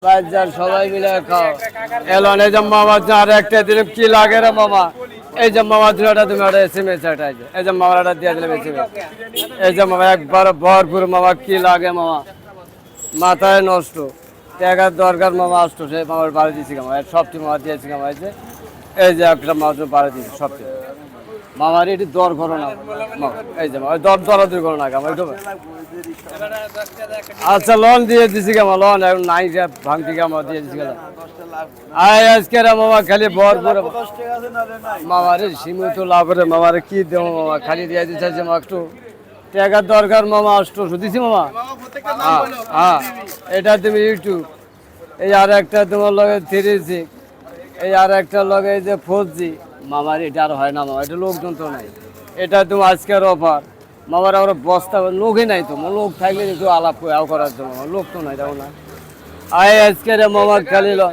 বাজার সবাই মিলে খাও এলন এই যে মামা আর একটা দিন কি লাগে রে মামা এই যে মামা দুটা তুমি একটা এসএমএস এটা এই যে মামাটা দিয়ে দিলাম এসএমএস এই যে মামা একবার ভরপুর মামা কি লাগে মামা মাথায় নষ্ট টাকার দরকার মামা আসতো সেই মামার বাড়ি দিয়েছি মামা সবটি মামা দিয়েছি মামা এই যে একটা মাছ বাড়ি দিয়েছি সবটি মামার এটি দর করো না এই যে দর দরাদরি করো না আমার আচ্ছা লোন দিয়ে দিছি কেমন লোন এখন নাই ভাঙতি কেমন দিয়ে দিছি কেমন আজকে মামা খালি ভরপুর মামারে সীমিত লাভ রে মামারে কি দেবো মামা খালি দিয়ে দিচ্ছে মা একটু টাকার দরকার মামা আসতো দিছি মামা হ্যাঁ এটা তুমি ইউটিউব এই আর একটা তোমার লগে 3G এই আর একটা লগে এই যে 4G মামার এটা আর হয় না মামা এটা লোকজন তো নাই এটা তুমি আজকের অফার মামার আমরা বস্তা লোকই নাই তো লোক থাকলে একটু আলাপ করার জন্য লোক তো নাই দেখো না আজকের মামার খালি